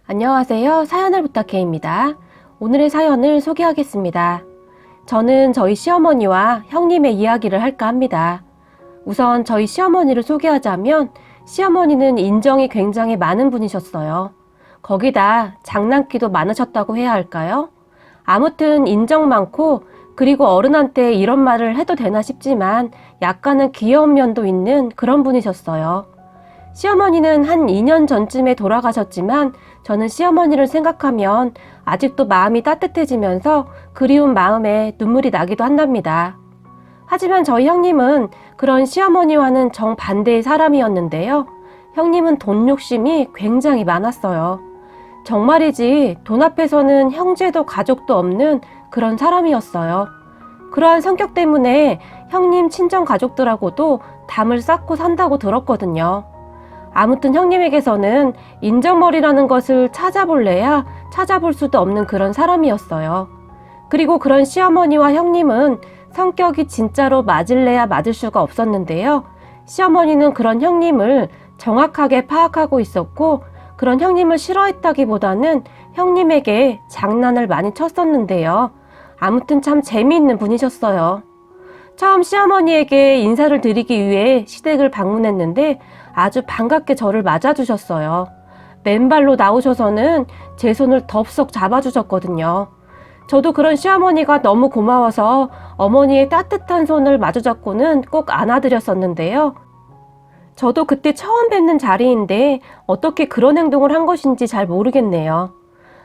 안녕하세요. 사연을 부탁해입니다. 오늘의 사연을 소개하겠습니다. 저는 저희 시어머니와 형님의 이야기를 할까 합니다. 우선 저희 시어머니를 소개하자면 시어머니는 인정이 굉장히 많은 분이셨어요. 거기다 장난기도 많으셨다고 해야 할까요? 아무튼 인정 많고 그리고 어른한테 이런 말을 해도 되나 싶지만 약간은 귀여운 면도 있는 그런 분이셨어요. 시어머니는 한 2년 전쯤에 돌아가셨지만 저는 시어머니를 생각하면 아직도 마음이 따뜻해지면서 그리운 마음에 눈물이 나기도 한답니다. 하지만 저희 형님은 그런 시어머니와는 정반대의 사람이었는데요. 형님은 돈 욕심이 굉장히 많았어요. 정말이지 돈 앞에서는 형제도 가족도 없는 그런 사람이었어요. 그러한 성격 때문에 형님 친정 가족들하고도 담을 쌓고 산다고 들었거든요. 아무튼 형님에게서는 인정머리라는 것을 찾아볼래야 찾아볼 수도 없는 그런 사람이었어요. 그리고 그런 시어머니와 형님은 성격이 진짜로 맞을래야 맞을 수가 없었는데요. 시어머니는 그런 형님을 정확하게 파악하고 있었고 그런 형님을 싫어했다기보다는 형님에게 장난을 많이 쳤었는데요. 아무튼 참 재미있는 분이셨어요. 처음 시어머니에게 인사를 드리기 위해 시댁을 방문했는데 아주 반갑게 저를 맞아주셨어요. 맨발로 나오셔서는 제 손을 덥석 잡아주셨거든요. 저도 그런 시어머니가 너무 고마워서 어머니의 따뜻한 손을 마주잡고는 꼭 안아드렸었는데요. 저도 그때 처음 뵙는 자리인데 어떻게 그런 행동을 한 것인지 잘 모르겠네요.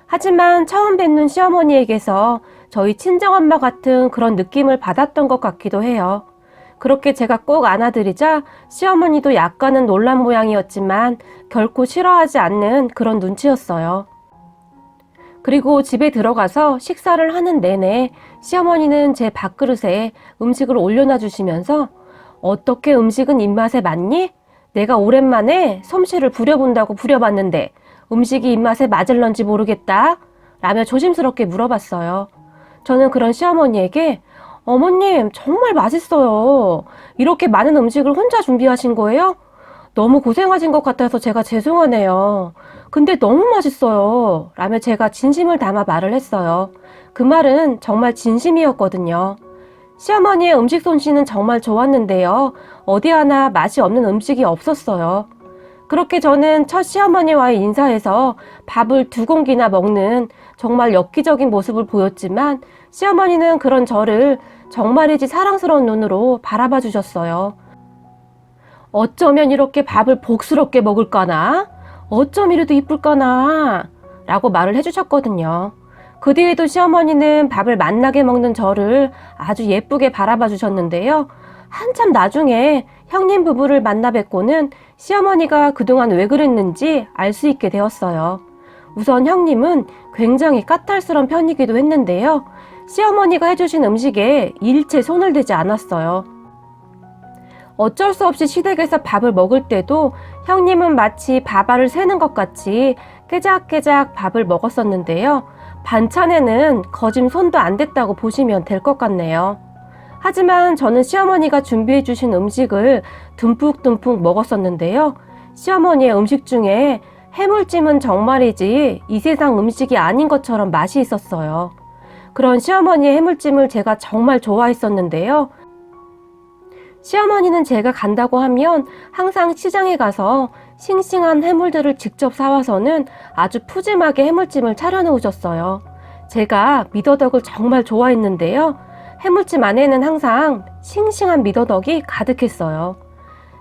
하지만 처음 뵙는 시어머니에게서 저희 친정엄마 같은 그런 느낌을 받았던 것 같기도 해요. 그렇게 제가 꼭 안아드리자 시어머니도 약간은 놀란 모양이었지만 결코 싫어하지 않는 그런 눈치였어요. 그리고 집에 들어가서 식사를 하는 내내 시어머니는 제 밥그릇에 음식을 올려놔 주시면서 어떻게 음식은 입맛에 맞니? 내가 오랜만에 솜씨를 부려본다고 부려봤는데 음식이 입맛에 맞을런지 모르겠다 라며 조심스럽게 물어봤어요. 저는 그런 시어머니에게 어머님 정말 맛있어요. 이렇게 많은 음식을 혼자 준비하신 거예요? 너무 고생하신 것 같아서 제가 죄송하네요. 근데 너무 맛있어요. 라며 제가 진심을 담아 말을 했어요. 그 말은 정말 진심이었거든요. 시어머니의 음식 솜씨는 정말 좋았는데요. 어디 하나 맛이 없는 음식이 없었어요. 그렇게 저는 첫 시어머니와의 인사에서 밥을 2공기나 먹는 정말 엽기적인 모습을 보였지만 시어머니는 그런 저를 정말이지 사랑스러운 눈으로 바라봐 주셨어요. 어쩌면 이렇게 밥을 복스럽게 먹을까나? 어쩜 이래도 이쁠까나? 라고 말을 해주셨거든요. 그 뒤에도 시어머니는 밥을 맛나게 먹는 저를 아주 예쁘게 바라봐 주셨는데요. 한참 나중에 형님 부부를 만나 뵙고는 시어머니가 그동안 왜 그랬는지 알 수 있게 되었어요. 우선 형님은 굉장히 까탈스러운 편이기도 했는데요. 시어머니가 해주신 음식에 일체 손을 대지 않았어요. 어쩔 수 없이 시댁에서 밥을 먹을 때도 형님은 마치 밥알을 세는 것 같이 깨작깨작 밥을 먹었었는데요. 반찬에는 거짐 손도 안 댔다고 보시면 될 것 같네요. 하지만 저는 시어머니가 준비해 주신 음식을 듬뿍듬뿍 먹었었는데요. 시어머니의 음식 중에 해물찜은 정말이지 이 세상 음식이 아닌 것처럼 맛이 있었어요. 그런 시어머니의 해물찜을 제가 정말 좋아했었는데요. 시어머니는 제가 간다고 하면 항상 시장에 가서 싱싱한 해물들을 직접 사와서는 아주 푸짐하게 해물찜을 차려놓으셨어요. 제가 미더덕을 정말 좋아했는데요. 해물찜 안에는 항상 싱싱한 미더덕이 가득했어요.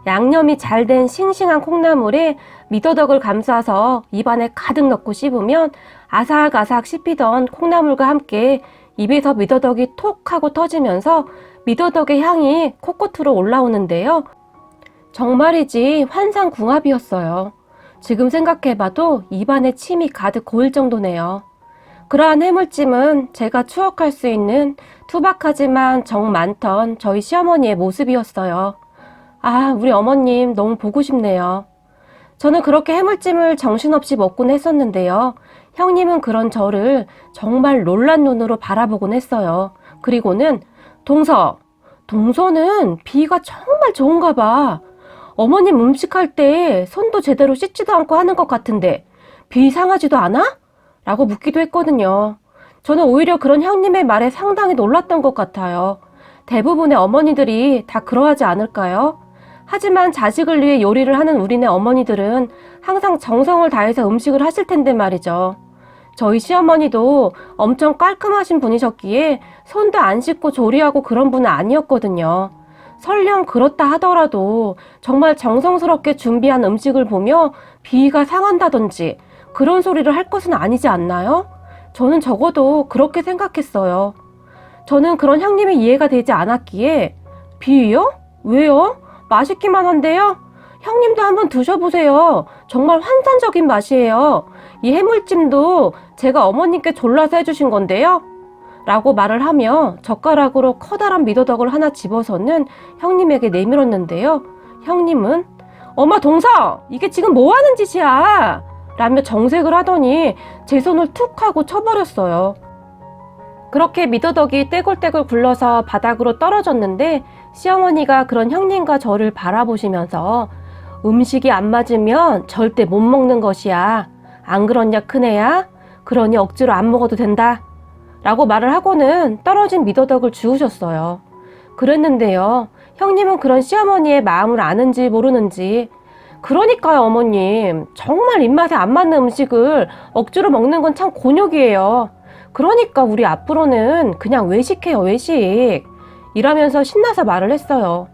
양념이 잘 된 싱싱한 콩나물에 미더덕을 감싸서 입안에 가득 넣고 씹으면 아삭아삭 씹히던 콩나물과 함께 입에서 미더덕이 톡 하고 터지면서 미더덕의 향이 코끝으로 올라오는데요. 정말이지 환상궁합이었어요. 지금 생각해봐도 입안에 침이 가득 고일 정도네요. 그러한 해물찜은 제가 추억할 수 있는 투박하지만 정 많던 저희 시어머니의 모습이었어요. 아, 우리 어머님 너무 보고 싶네요. 저는 그렇게 해물찜을 정신없이 먹곤 했었는데요. 형님은 그런 저를 정말 놀란 눈으로 바라보곤 했어요. 그리고는 동서는 비위가 정말 좋은가 봐. 어머님 음식할 때 손도 제대로 씻지도 않고 하는 것 같은데 비 상하지도 않아? 라고 묻기도 했거든요. 저는 오히려 그런 형님의 말에 상당히 놀랐던 것 같아요. 대부분의 어머니들이 다 그러하지 않을까요? 하지만 자식을 위해 요리를 하는 우리네 어머니들은 항상 정성을 다해서 음식을 하실 텐데 말이죠. 저희 시어머니도 엄청 깔끔하신 분이셨기에 손도 안 씻고 조리하고 그런 분은 아니었거든요. 설령 그렇다 하더라도 정말 정성스럽게 준비한 음식을 보며 비위가 상한다든지 그런 소리를 할 것은 아니지 않나요? 저는 적어도 그렇게 생각했어요. 저는 그런 형님의 이해가 되지 않았기에 비위요? 왜요? 맛있기만 한데요? 형님도 한번 드셔보세요. 정말 환상적인 맛이에요. 이 해물찜도 제가 어머님께 졸라서 해주신 건데요. 라고 말을 하며 젓가락으로 커다란 미더덕을 하나 집어서는 형님에게 내밀었는데요. 형님은 엄마 동서! 이게 지금 뭐 하는 짓이야? 라며 정색을 하더니 제 손을 툭 하고 쳐버렸어요. 그렇게 미더덕이 떼굴떼굴 굴러서 바닥으로 떨어졌는데 시어머니가 그런 형님과 저를 바라보시면서 음식이 안 맞으면 절대 못 먹는 것이야. 안 그렇냐 큰애야? 그러니 억지로 안 먹어도 된다. 라고 말을 하고는 떨어진 미더덕을 주우셨어요. 그랬는데요. 형님은 그런 시어머니의 마음을 아는지 모르는지 그러니까요 어머님. 정말 입맛에 안 맞는 음식을 억지로 먹는 건 참 곤욕이에요. 그러니까 우리 앞으로는 그냥 외식해요 외식. 이러면서 신나서 말을 했어요.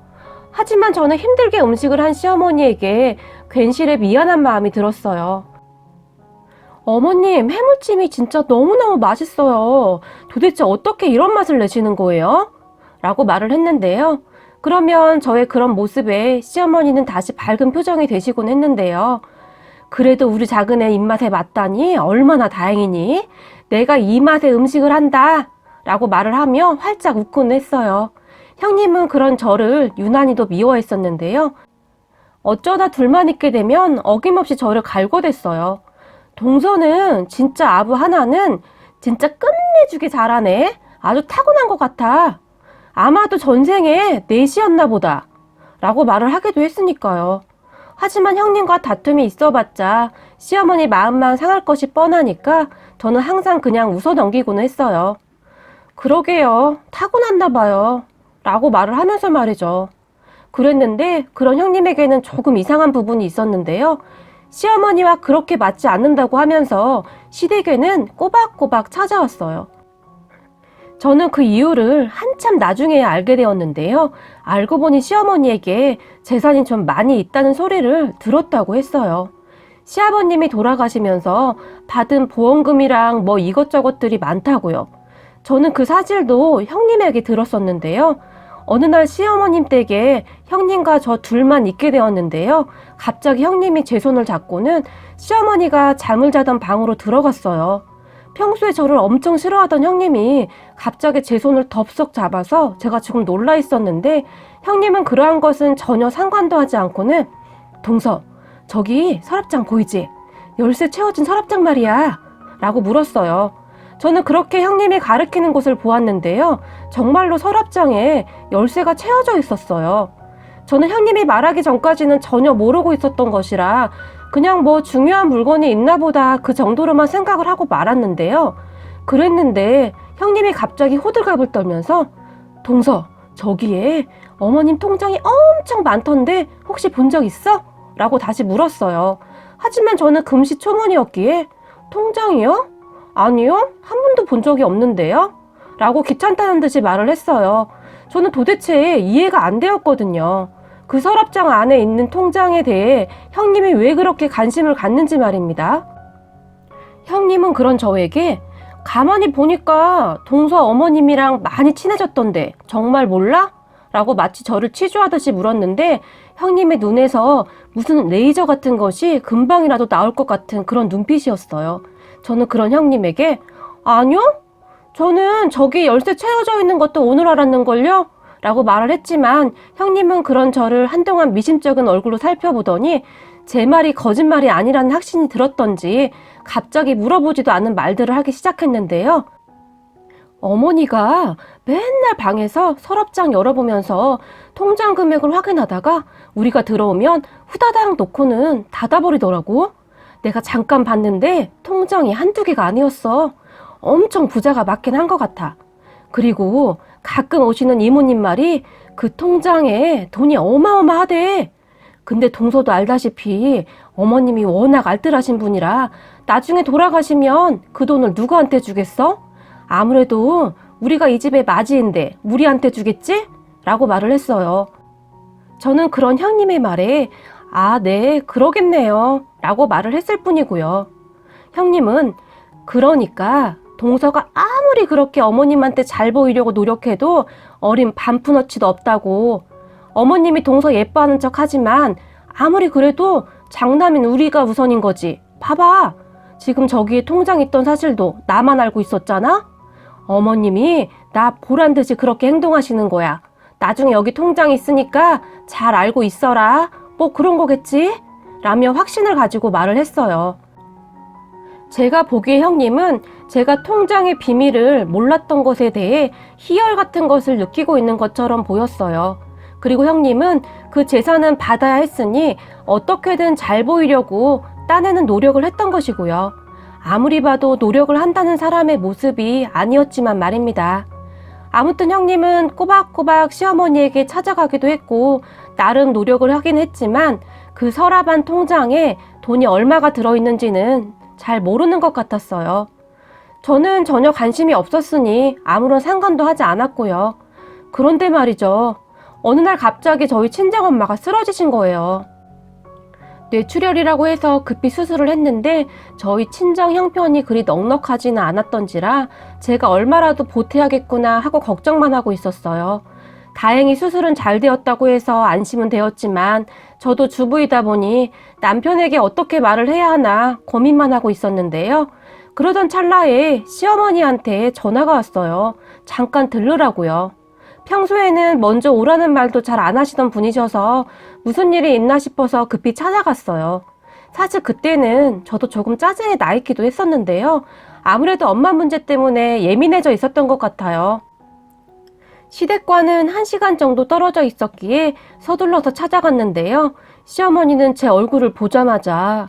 하지만 저는 힘들게 음식을 한 시어머니에게 괜시레 미안한 마음이 들었어요. 어머님, 해물찜이 진짜 너무너무 맛있어요. 도대체 어떻게 이런 맛을 내시는 거예요? 라고 말을 했는데요. 그러면 저의 그런 모습에 시어머니는 다시 밝은 표정이 되시곤 했는데요. 그래도 우리 작은 애 입맛에 맞다니 얼마나 다행이니? 내가 이 맛에 음식을 한다. 라고 말을 하며 활짝 웃곤 했어요. 형님은 그런 저를 유난히도 미워했었는데요. 어쩌다 둘만 있게 되면 어김없이 저를 갈궈댔어요. 동서는 진짜 아부 하나는 진짜 끝내주게 잘하네. 아주 타고난 것 같아. 아마도 전생에 넷이었나 보다. 라고 말을 하기도 했으니까요. 하지만 형님과 다툼이 있어봤자 시어머니 마음만 상할 것이 뻔하니까 저는 항상 그냥 웃어 넘기곤 했어요. 그러게요. 타고났나 봐요. 라고 말을 하면서 말이죠. 그랬는데 그런 형님에게는 조금 이상한 부분이 있었는데요. 시어머니와 그렇게 맞지 않는다고 하면서 시댁에는 꼬박꼬박 찾아왔어요. 저는 그 이유를 한참 나중에 알게 되었는데요. 알고 보니 시어머니에게 재산이 좀 많이 있다는 소리를 들었다고 했어요. 시아버님이 돌아가시면서 받은 보험금이랑 뭐 이것저것들이 많다고요. 저는 그 사실도 형님에게 들었었는데요. 어느 날 시어머님 댁에 형님과 저 둘만 있게 되었는데요. 갑자기 형님이 제 손을 잡고는 시어머니가 잠을 자던 방으로 들어갔어요. 평소에 저를 엄청 싫어하던 형님이 갑자기 제 손을 덥석 잡아서 제가 조금 놀라 있었는데 형님은 그러한 것은 전혀 상관도 하지 않고는 동서, 저기 서랍장 보이지? 열쇠 채워진 서랍장 말이야. 라고 물었어요. 저는 그렇게 형님이 가리키는 곳을 보았는데요. 정말로 서랍장에 열쇠가 채워져 있었어요. 저는 형님이 말하기 전까지는 전혀 모르고 있었던 것이라 그냥 뭐 중요한 물건이 있나 보다 그 정도로만 생각을 하고 말았는데요. 그랬는데 형님이 갑자기 호들갑을 떨면서 동서, 저기에 어머님 통장이 엄청 많던데 혹시 본 적 있어? 라고 다시 물었어요. 하지만 저는 금시초문이었기에 통장이요? 아니요, 한 번도 본 적이 없는데요? 라고 귀찮다는 듯이 말을 했어요. 저는 도대체 이해가 안 되었거든요. 그 서랍장 안에 있는 통장에 대해 형님이 왜 그렇게 관심을 갖는지 말입니다. 형님은 그런 저에게 가만히 보니까 동서 어머님이랑 많이 친해졌던데 정말 몰라? 라고 마치 저를 치조하듯이 물었는데 형님의 눈에서 무슨 레이저 같은 것이 금방이라도 나올 것 같은 그런 눈빛이었어요. 저는 그런 형님에게 아니요? 저는 저기 열쇠 채워져 있는 것도 오늘 알았는걸요? 라고 말을 했지만 형님은 그런 저를 한동안 미심쩍은 얼굴로 살펴보더니 제 말이 거짓말이 아니라는 확신이 들었던지 갑자기 물어보지도 않은 말들을 하기 시작했는데요. 어머니가 맨날 방에서 서랍장 열어보면서 통장 금액을 확인하다가 우리가 들어오면 후다닥 놓고는 닫아버리더라고. 내가 잠깐 봤는데 통장이 한두 개가 아니었어. 엄청 부자가 맞긴 한 것 같아. 그리고 가끔 오시는 이모님 말이 그 통장에 돈이 어마어마하대. 근데 동서도 알다시피 어머님이 워낙 알뜰하신 분이라 나중에 돌아가시면 그 돈을 누구한테 주겠어? 아무래도 우리가 이 집의 맞이인데 우리한테 주겠지? 라고 말을 했어요. 저는 그런 형님의 말에 아, 네, 그러겠네요. 라고 말을 했을 뿐이고요. 형님은 그러니까 동서가 아무리 그렇게 어머님한테 잘 보이려고 노력해도 어린 반푼어치도 없다고. 어머님이 동서 예뻐하는 척 하지만 아무리 그래도 장남인 우리가 우선인 거지. 봐봐. 지금 저기에 통장 있던 사실도 나만 알고 있었잖아? 어머님이 나 보란 듯이 그렇게 행동하시는 거야. 나중에 여기 통장 있으니까 잘 알고 있어라. 뭐 그런 거겠지? 라며 확신을 가지고 말을 했어요. 제가 보기에 형님은 제가 통장의 비밀을 몰랐던 것에 대해 희열 같은 것을 느끼고 있는 것처럼 보였어요. 그리고 형님은 그 재산은 받아야 했으니 어떻게든 잘 보이려고 따내는 노력을 했던 것이고요. 아무리 봐도 노력을 한다는 사람의 모습이 아니었지만 말입니다. 아무튼 형님은 꼬박꼬박 시어머니에게 찾아가기도 했고 나름 노력을 하긴 했지만 그 서랍안 통장에 돈이 얼마가 들어있는지는 잘 모르는 것 같았어요. 저는 전혀 관심이 없었으니 아무런 상관도 하지 않았고요. 그런데 말이죠. 어느 날 갑자기 저희 친정엄마가 쓰러지신 거예요. 뇌출혈이라고 해서 급히 수술을 했는데 저희 친정 형편이 그리 넉넉하지는 않았던지라 제가 얼마라도 보태야겠구나 하고 걱정만 하고 있었어요. 다행히 수술은 잘 되었다고 해서 안심은 되었지만 저도 주부이다 보니 남편에게 어떻게 말을 해야 하나 고민만 하고 있었는데요. 그러던 찰나에 시어머니한테 전화가 왔어요. 잠깐 들르라고요. 평소에는 먼저 오라는 말도 잘 안 하시던 분이셔서 무슨 일이 있나 싶어서 급히 찾아갔어요. 사실 그때는 저도 조금 짜증이 나 있기도 했었는데요. 아무래도 엄마 문제 때문에 예민해져 있었던 것 같아요. 시댁과는 1시간 정도 떨어져 있었기에 서둘러서 찾아갔는데요. 시어머니는 제 얼굴을 보자마자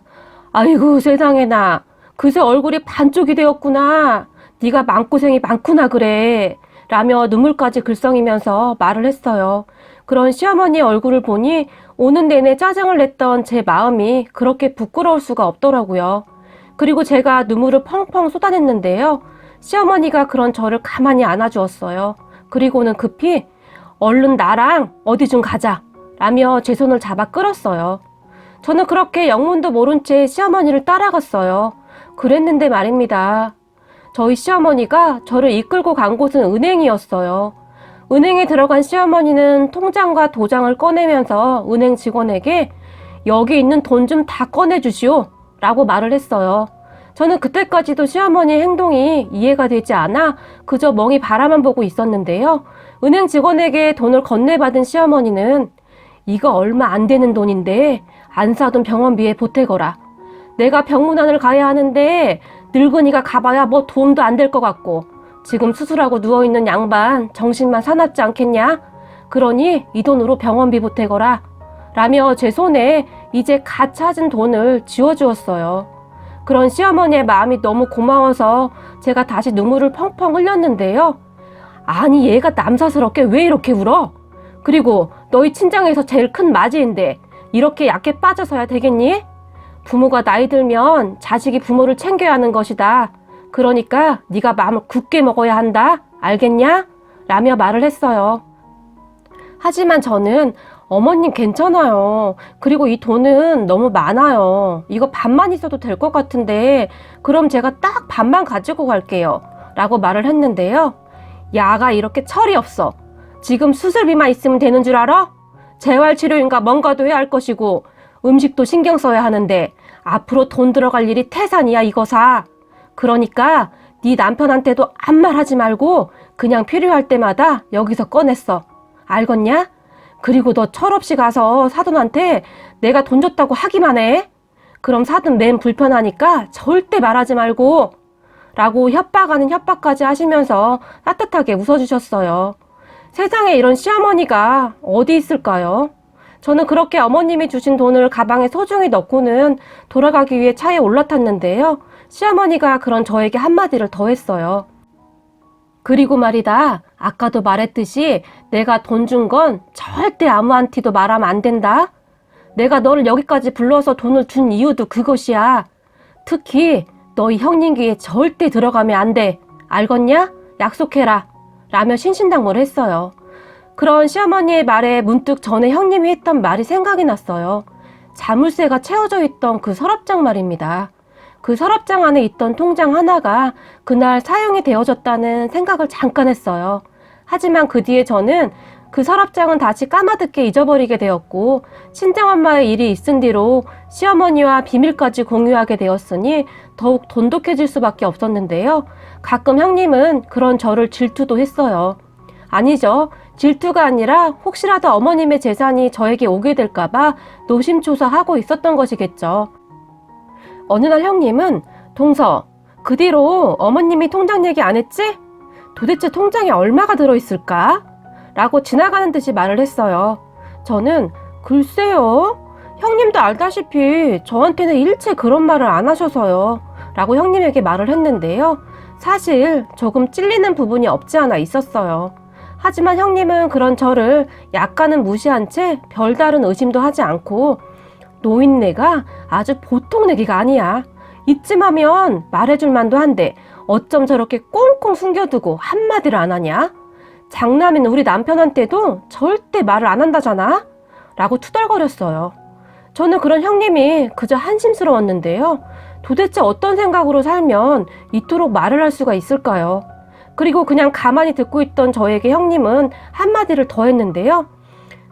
아이고 세상에나 그새 얼굴이 반쪽이 되었구나. 네가 마음고생이 많구나 그래. 라며 눈물까지 글썽이면서 말을 했어요. 그런 시어머니의 얼굴을 보니 오는 내내 짜증을 냈던 제 마음이 그렇게 부끄러울 수가 없더라고요. 그리고 제가 눈물을 펑펑 쏟아냈는데요. 시어머니가 그런 저를 가만히 안아주었어요. 그리고는 급히 얼른 나랑 어디 좀 가자 라며 제 손을 잡아 끌었어요. 저는 그렇게 영문도 모른 채 시어머니를 따라갔어요. 그랬는데 말입니다. 저희 시어머니가 저를 이끌고 간 곳은 은행이었어요. 은행에 들어간 시어머니는 통장과 도장을 꺼내면서 은행 직원에게 여기 있는 돈 좀 다 꺼내주시오 라고 말을 했어요. 저는 그때까지도 시어머니의 행동이 이해가 되지 않아 그저 멍이 바라만 보고 있었는데요. 은행 직원에게 돈을 건네받은 시어머니는 이거 얼마 안 되는 돈인데 안 사둔 병원비에 보태거라. 내가 병문안을 가야 하는데 늙은이가 가봐야 뭐 도움도 안 될 것 같고 지금 수술하고 누워있는 양반 정신만 사납지 않겠냐? 그러니 이 돈으로 병원비 보태거라 라며 제 손에 이제 갓 찾은 돈을 쥐어주었어요. 그런 시어머니의 마음이 너무 고마워서 제가 다시 눈물을 펑펑 흘렸는데요. 아니 얘가 남사스럽게 왜 이렇게 울어? 그리고 너희 친정에서 제일 큰 맞이인데 이렇게 약해 빠져서야 되겠니? 부모가 나이 들면 자식이 부모를 챙겨야 하는 것이다. 그러니까 네가 마음을 굳게 먹어야 한다. 알겠냐? 라며 말을 했어요. 하지만 저는 어머님 괜찮아요. 그리고 이 돈은 너무 많아요. 이거 반만 있어도 될 것 같은데 그럼 제가 딱 반만 가지고 갈게요. 라고 말을 했는데요. 야가 이렇게 철이 없어. 지금 수술비만 있으면 되는 줄 알아? 재활치료인가 뭔가도 해야 할 것이고 음식도 신경 써야 하는데 앞으로 돈 들어갈 일이 태산이야 이거사. 그러니까 네 남편한테도 아무 말 하지 말고 그냥 필요할 때마다 여기서 꺼냈어. 알겠냐? 그리고 너 철없이 가서 사돈한테 내가 돈 줬다고 하기만 해. 그럼 사돈 맨 불편하니까 절대 말하지 말고 라고 협박 아닌 협박까지 하시면서 따뜻하게 웃어주셨어요. 세상에 이런 시어머니가 어디 있을까요? 저는 그렇게 어머님이 주신 돈을 가방에 소중히 넣고는 돌아가기 위해 차에 올라탔는데요. 시어머니가 그런 저에게 한마디를 더 했어요. 그리고 말이다. 아까도 말했듯이 내가 돈 준 건 절대 아무한테도 말하면 안 된다. 내가 너를 여기까지 불러서 돈을 준 이유도 그것이야. 특히 너희 형님 귀에 절대 들어가면 안 돼. 알겠냐? 약속해라. 라며 신신당부를 했어요. 그런 시어머니의 말에 문득 전에 형님이 했던 말이 생각이 났어요. 자물쇠가 채워져 있던 그 서랍장 말입니다. 그 서랍장 안에 있던 통장 하나가 그날 사용이 되어졌다는 생각을 잠깐 했어요. 하지만 그 뒤에 저는 그 서랍장은 다시 까마득히 잊어버리게 되었고 친정엄마의 일이 있은 뒤로 시어머니와 비밀까지 공유하게 되었으니 더욱 돈독해질 수밖에 없었는데요. 가끔 형님은 그런 저를 질투도 했어요. 아니죠. 질투가 아니라 혹시라도 어머님의 재산이 저에게 오게 될까봐 노심초사하고 있었던 것이겠죠. 어느 날 형님은 동서, 그 뒤로 어머님이 통장 얘기 안 했지? 도대체 통장에 얼마가 들어있을까? 라고 지나가는 듯이 말을 했어요. 저는 글쎄요. 형님도 알다시피 저한테는 일체 그런 말을 안 하셔서요. 라고 형님에게 말을 했는데요. 사실 조금 찔리는 부분이 없지 않아 있었어요. 하지만 형님은 그런 저를 약간은 무시한 채 별다른 의심도 하지 않고 노인네가 아주 보통 내기가 아니야. 이쯤 하면 말해줄 만도 한데 어쩜 저렇게 꽁꽁 숨겨두고 한마디를 안 하냐? 장남인 우리 남편한테도 절대 말을 안 한다잖아? 라고 투덜거렸어요. 저는 그런 형님이 그저 한심스러웠는데요. 도대체 어떤 생각으로 살면 이토록 말을 할 수가 있을까요? 그리고 그냥 가만히 듣고 있던 저에게 형님은 한마디를 더 했는데요.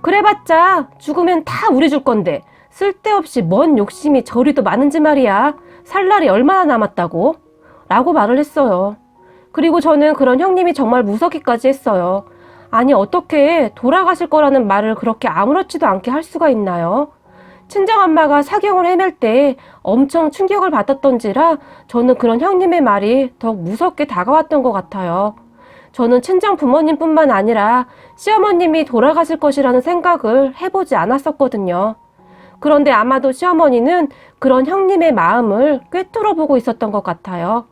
그래봤자 죽으면 다 우리 줄 건데 쓸데없이 뭔 욕심이 저리도 많은지 말이야. 살 날이 얼마나 남았다고? 라고 말을 했어요. 그리고 저는 그런 형님이 정말 무섭기까지 했어요. 아니 어떻게 돌아가실 거라는 말을 그렇게 아무렇지도 않게 할 수가 있나요? 친정엄마가 사경을 헤맬 때 엄청 충격을 받았던지라 저는 그런 형님의 말이 더욱 무섭게 다가왔던 것 같아요. 저는 친정 부모님뿐만 아니라 시어머님이 돌아가실 것이라는 생각을 해보지 않았었거든요. 그런데 아마도 시어머니는 그런 형님의 마음을 꿰뚫어 보고 있었던 것 같아요.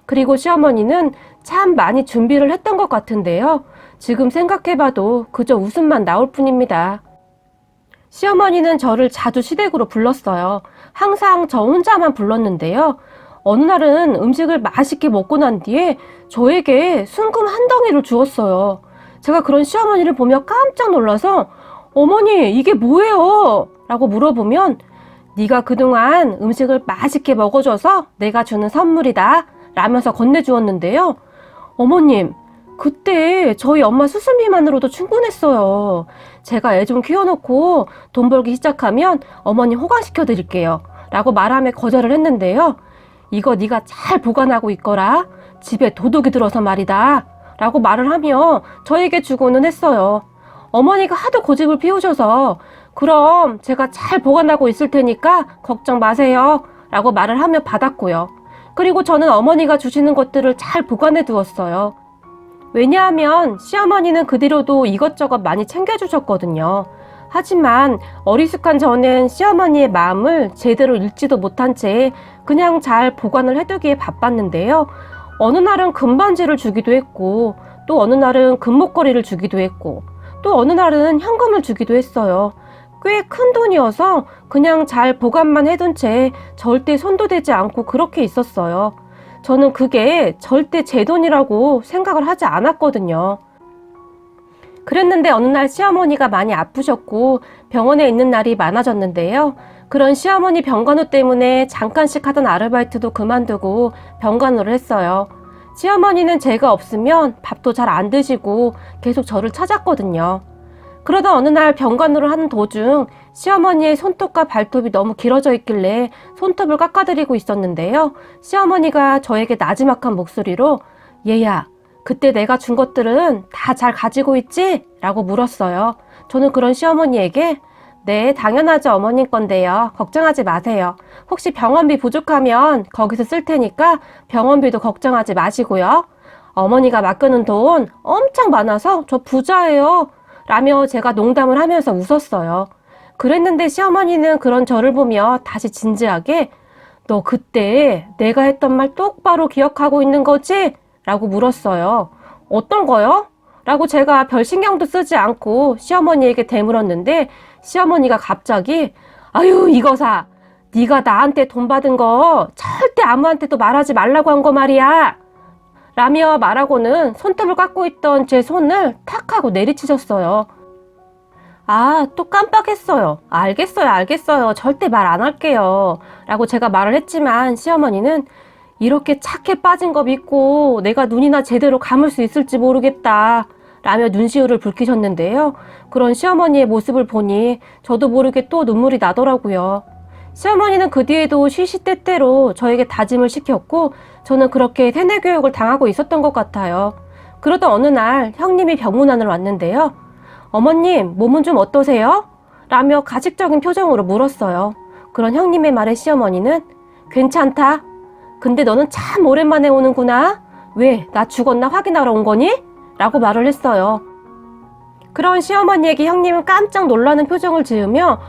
그리고 시어머니는 참 많이 준비를 했던 것 같은데요. 지금 생각해봐도 그저 웃음만 나올 뿐입니다. 시어머니는 저를 자주 시댁으로 불렀어요. 항상 저 혼자만 불렀는데요. 어느 날은 음식을 맛있게 먹고 난 뒤에 저에게 순금 한 덩이를 주었어요. 제가 그런 시어머니를 보며 깜짝 놀라서 어머니 이게 뭐예요? 라고 물어보면 네가 그동안 음식을 맛있게 먹어줘서 내가 주는 선물이다 라면서 건네주었는데요. 어머님 그때 저희 엄마 수술비만으로도 충분했어요. 제가 애 좀 키워놓고 돈 벌기 시작하면 어머니 호강시켜 드릴게요 라고 말하며 거절을 했는데요. 이거 네가 잘 보관하고 있거라. 집에 도둑이 들어서 말이다 라고 말을 하며 저에게 주고는 했어요. 어머니가 하도 고집을 피우셔서 그럼 제가 잘 보관하고 있을 테니까 걱정 마세요 라고 말을 하며 받았고요. 그리고 저는 어머니가 주시는 것들을 잘 보관해 두었어요. 왜냐하면 시어머니는 그 뒤로도 이것저것 많이 챙겨주셨거든요. 하지만 어리숙한 저는 시어머니의 마음을 제대로 읽지도 못한 채 그냥 잘 보관을 해두기에 바빴는데요. 어느 날은 금반지를 주기도 했고 또 어느 날은 금목걸이를 주기도 했고 또 어느 날은 현금을 주기도 했어요. 꽤 큰 돈이어서 그냥 잘 보관만 해둔 채 절대 손도 대지 않고 그렇게 있었어요. 저는 그게 절대 제 돈이라고 생각을 하지 않았거든요. 그랬는데 어느 날 시어머니가 많이 아프셨고 병원에 있는 날이 많아졌는데요. 그런 시어머니 병간호 때문에 잠깐씩 하던 아르바이트도 그만두고 병간호를 했어요. 시어머니는 제가 없으면 밥도 잘 안 드시고 계속 저를 찾았거든요. 그러다 어느 날 병간호를 하는 도중 시어머니의 손톱과 발톱이 너무 길어져 있길래 손톱을 깎아드리고 있었는데요. 시어머니가 저에게 나지막한 목소리로 얘야, 그때 내가 준 것들은 다 잘 가지고 있지? 라고 물었어요. 저는 그런 시어머니에게 네, 당연하죠. 어머님 건데요. 걱정하지 마세요. 혹시 병원비 부족하면 거기서 쓸 테니까 병원비도 걱정하지 마시고요. 어머니가 맡겨놓은 돈 엄청 많아서 저 부자예요. 라며 제가 농담을 하면서 웃었어요. 그랬는데 시어머니는 그런 저를 보며 다시 진지하게 너 그때 내가 했던 말 똑바로 기억하고 있는 거지? 라고 물었어요. 어떤 거요? 라고 제가 별 신경도 쓰지 않고 시어머니에게 되물었는데 시어머니가 갑자기 아유 이거사 네가 나한테 돈 받은 거 절대 아무한테도 말하지 말라고 한 거 말이야 라며 말하고는 손톱을 깎고 있던 제 손을 탁 하고 내리치셨어요. 아, 또 깜빡했어요. 알겠어요. 절대 말 안 할게요. 라고 제가 말을 했지만 시어머니는 이렇게 착해 빠진 거 믿고 내가 눈이나 제대로 감을 수 있을지 모르겠다. 라며 눈시울을 붉히셨는데요. 그런 시어머니의 모습을 보니 저도 모르게 또 눈물이 나더라고요. 시어머니는 그 뒤에도 시시때때로 저에게 다짐을 시켰고 저는 그렇게 세뇌 교육을 당하고 있었던 것 같아요. 그러던 어느 날 형님이 병문안을 왔는데요. 어머님, 몸은 좀 어떠세요? 라며 가식적인 표정으로 물었어요. 그런 형님의 말에 시어머니는 괜찮다. 근데 너는 참 오랜만에 오는구나. 왜, 나 죽었나 확인하러 온 거니? 라고 말을 했어요. 그런 시어머니에게 형님은 깜짝 놀라는 표정을 지으며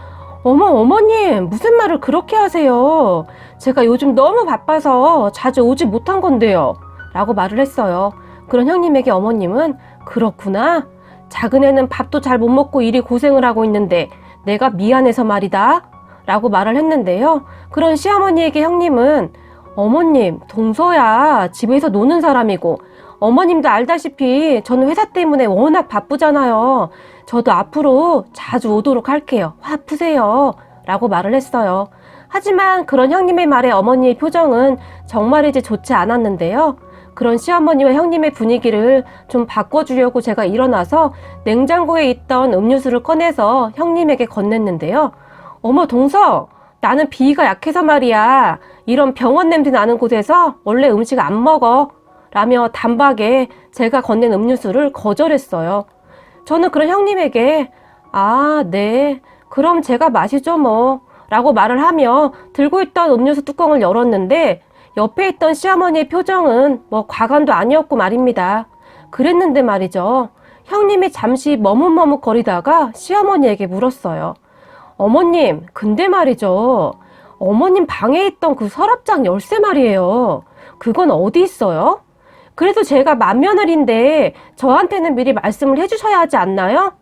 어머님, 무슨 말을 그렇게 하세요? 제가 요즘 너무 바빠서 자주 오지 못한 건데요. 라고 말을 했어요. 그런 형님에게 어머님은 그렇구나. 작은 애는 밥도 잘 못 먹고 이리 고생을 하고 있는데 내가 미안해서 말이다. 라고 말을 했는데요. 그런 시어머니에게 형님은 어머님, 동서야 집에서 노는 사람이고 어머님도 알다시피 저는 회사 때문에 워낙 바쁘잖아요. 저도 앞으로 자주 오도록 할게요. 화 푸세요. 라고 말을 했어요. 하지만 그런 형님의 말에 어머니의 표정은 정말이지 좋지 않았는데요. 그런 시어머니와 형님의 분위기를 좀 바꿔주려고 제가 일어나서 냉장고에 있던 음료수를 꺼내서 형님에게 건넸는데요. 어머 동서, 나는 비위가 약해서 말이야. 이런 병원 냄새 나는 곳에서 원래 음식 안 먹어. 라며 단박에 제가 건넨 음료수를 거절했어요. 저는 그런 형님에게 아, 네. 그럼 제가 마시죠 뭐. 라고 말을 하며 들고 있던 음료수 뚜껑을 열었는데 옆에 있던 시어머니의 표정은 뭐 과간도 아니었고 말입니다. 그랬는데 말이죠. 형님이 잠시 머뭇머뭇거리다가 시어머니에게 물었어요. 어머님, 근데 말이죠. 어머님 방에 있던 그 서랍장 열쇠 말이에요. 그건 어디 있어요? 그래도 제가 맏며느리인데 저한테는 미리 말씀을 해주셔야 하지 않나요?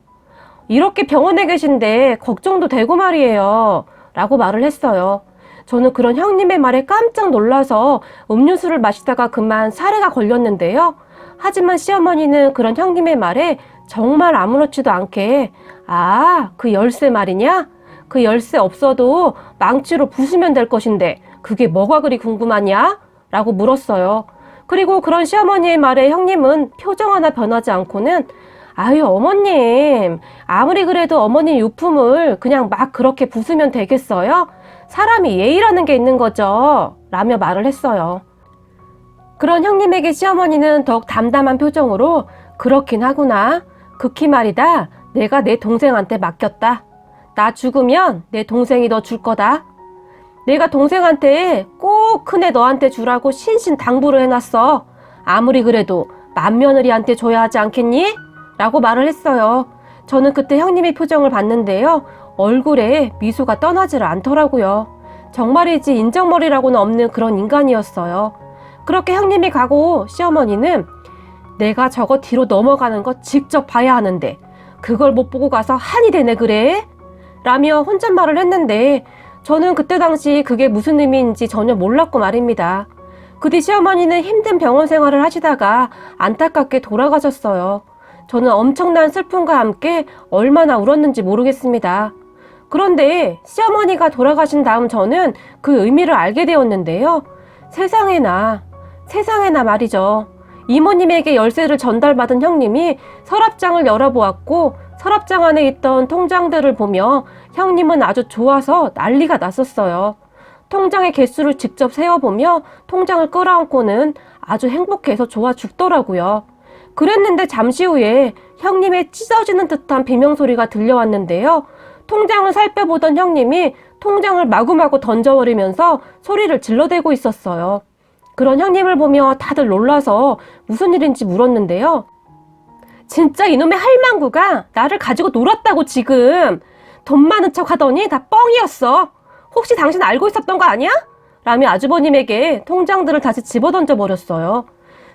이렇게 병원에 계신데 걱정도 되고 말이에요. 라고 말을 했어요. 저는 그런 형님의 말에 깜짝 놀라서 음료수를 마시다가 그만 사례가 걸렸는데요. 하지만 시어머니는 그런 형님의 말에 정말 아무렇지도 않게 아, 그 열쇠 말이냐? 그 열쇠 없어도 망치로 부수면 될 것인데 그게 뭐가 그리 궁금하냐? 라고 물었어요. 그리고 그런 시어머니의 말에 형님은 표정 하나 변하지 않고는 아유 어머님, 아무리 그래도 어머님 유품을 그냥 막 그렇게 부수면 되겠어요? 사람이 예의라는 게 있는 거죠. 라며 말을 했어요. 그런 형님에게 시어머니는 더욱 담담한 표정으로 그렇긴 하구나. 극히 말이다. 내가 내 동생한테 맡겼다. 나 죽으면 내 동생이 너 줄 거다. 내가 동생한테 꼭 큰애 너한테 주라고 신신당부를 해놨어. 아무리 그래도 맏며느리한테 줘야 하지 않겠니? 라고 말을 했어요. 저는 그때 형님의 표정을 봤는데요. 얼굴에 미소가 떠나지를 않더라고요. 정말이지 인정머리라고는 없는 그런 인간이었어요. 그렇게 형님이 가고 시어머니는 내가 저거 뒤로 넘어가는 거 직접 봐야 하는데 그걸 못 보고 가서 한이 되네 그래? 라며 혼잣말을 했는데 저는 그때 당시 그게 무슨 의미인지 전혀 몰랐고 말입니다. 그 뒤 시어머니는 힘든 병원 생활을 하시다가 안타깝게 돌아가셨어요. 저는 엄청난 슬픔과 함께 얼마나 울었는지 모르겠습니다. 그런데 시어머니가 돌아가신 다음 저는 그 의미를 알게 되었는데요. 세상에나 말이죠. 이모님에게 열쇠를 전달받은 형님이 서랍장을 열어보았고 서랍장 안에 있던 통장들을 보며 형님은 아주 좋아서 난리가 났었어요. 통장의 개수를 직접 세어보며 통장을 끌어안고는 아주 행복해서 좋아 죽더라고요. 그랬는데 잠시 후에 형님의 찢어지는 듯한 비명소리가 들려왔는데요. 통장을 살펴보던 형님이 통장을 마구마구 던져버리면서 소리를 질러대고 있었어요. 그런 형님을 보며 다들 놀라서 무슨 일인지 물었는데요. 진짜 이놈의 할망구가 나를 가지고 놀았다고 지금. 돈 많은 척 하더니 다 뻥이었어. 혹시 당신 알고 있었던 거 아니야? 라며 아주버님에게 통장들을 다시 집어던져 버렸어요.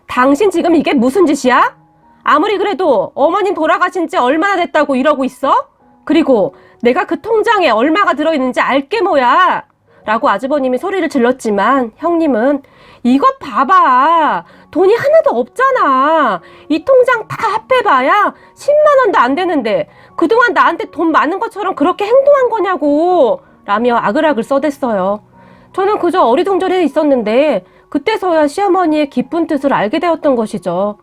당신 지금 이게 무슨 짓이야? 아무리 그래도 어머님 돌아가신 지 얼마나 됐다고 이러고 있어? 그리고 내가 그 통장에 얼마가 들어있는지 알게 뭐야? 라고 아주버님이 소리를 질렀지만 형님은 이것 봐봐. 돈이 하나도 없잖아. 이 통장 다 합해봐야 10만 원도 안 되는데 그동안 나한테 돈 많은 것처럼 그렇게 행동한 거냐고 라며 아글아글 써댔어요. 저는 그저 어리둥절해 있었는데 그때서야 시어머니의 깊은 뜻을 알게 되었던 것이죠.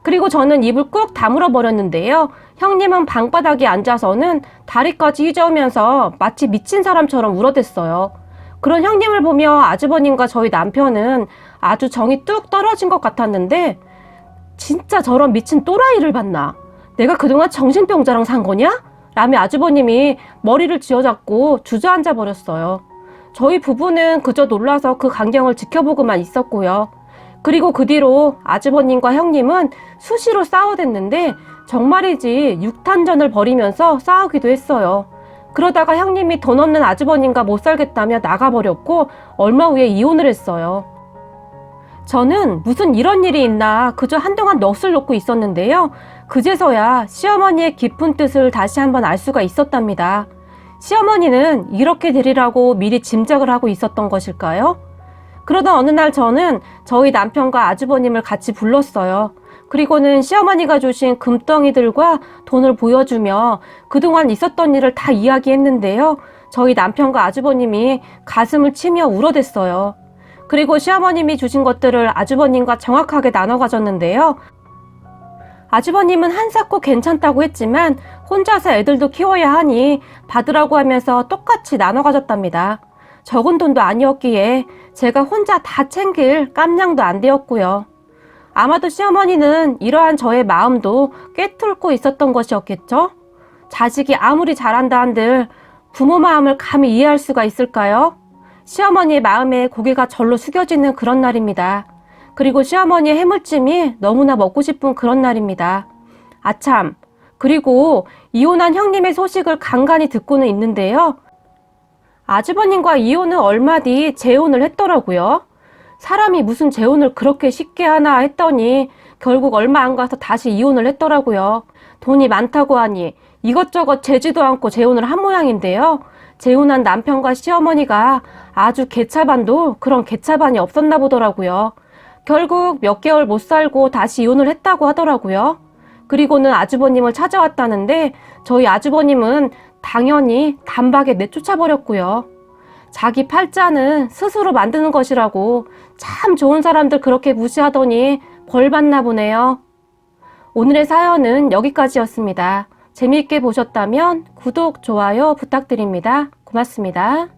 그리고 저는 입을 꾹 다물어 버렸는데요. 형님은 방바닥에 앉아서는 다리까지 휘저으면서 마치 미친 사람처럼 울어댔어요. 그런 형님을 보며 아주버님과 저희 남편은 아주 정이 뚝 떨어진 것 같았는데 진짜 저런 미친 또라이를 봤나? 내가 그동안 정신병자랑 산 거냐? 라며 아주버님이 머리를 쥐어잡고 주저앉아 버렸어요. 저희 부부는 그저 놀라서 그 광경을 지켜보고만 있었고요. 그리고 그 뒤로 아주버님과 형님은 수시로 싸워댔는데 정말이지 육탄전을 벌이면서 싸우기도 했어요. 그러다가 형님이 돈 없는 아주버님과 못 살겠다며 나가버렸고 얼마 후에 이혼을 했어요. 저는 무슨 이런 일이 있나 그저 한동안 넋을 놓고 있었는데요. 그제서야 시어머니의 깊은 뜻을 다시 한번 알 수가 있었답니다. 시어머니는 이렇게 되리라고 미리 짐작을 하고 있었던 것일까요? 그러던 어느 날 저는 저희 남편과 아주버님을 같이 불렀어요. 그리고는 시어머니가 주신 금덩이들과 돈을 보여주며 그동안 있었던 일을 다 이야기했는데요. 저희 남편과 아주버님이 가슴을 치며 울어댔어요. 그리고 시어머님이 주신 것들을 아주버님과 정확하게 나눠 가졌는데요. 아주버님은 한사코 괜찮다고 했지만 혼자서 애들도 키워야 하니 받으라고 하면서 똑같이 나눠 가졌답니다. 적은 돈도 아니었기에 제가 혼자 다 챙길 깜냥도 안 되었고요. 아마도 시어머니는 이러한 저의 마음도 꿰뚫고 있었던 것이었겠죠? 자식이 아무리 잘한다 한들 부모 마음을 감히 이해할 수가 있을까요? 시어머니의 마음에 고개가 절로 숙여지는 그런 날입니다. 그리고 시어머니의 해물찜이 너무나 먹고 싶은 그런 날입니다. 아참, 그리고 이혼한 형님의 소식을 간간히 듣고는 있는데요. 아주버님과 이혼은 얼마 뒤 재혼을 했더라고요. 사람이 무슨 재혼을 그렇게 쉽게 하나 했더니 결국 얼마 안 가서 다시 이혼을 했더라고요. 돈이 많다고 하니 이것저것 재지도 않고 재혼을 한 모양인데요. 재혼한 남편과 시어머니가 아주 개차반도 그런 개차반이 없었나 보더라고요. 결국 몇 개월 못 살고 다시 이혼을 했다고 하더라고요. 그리고는 아주버님을 찾아왔다는데 저희 아주버님은 당연히 단박에 내쫓아버렸고요. 자기 팔자는 스스로 만드는 것이라고 참 좋은 사람들 그렇게 무시하더니 벌 받나 보네요. 오늘의 사연은 여기까지였습니다. 재미있게 보셨다면 구독, 좋아요 부탁드립니다. 고맙습니다.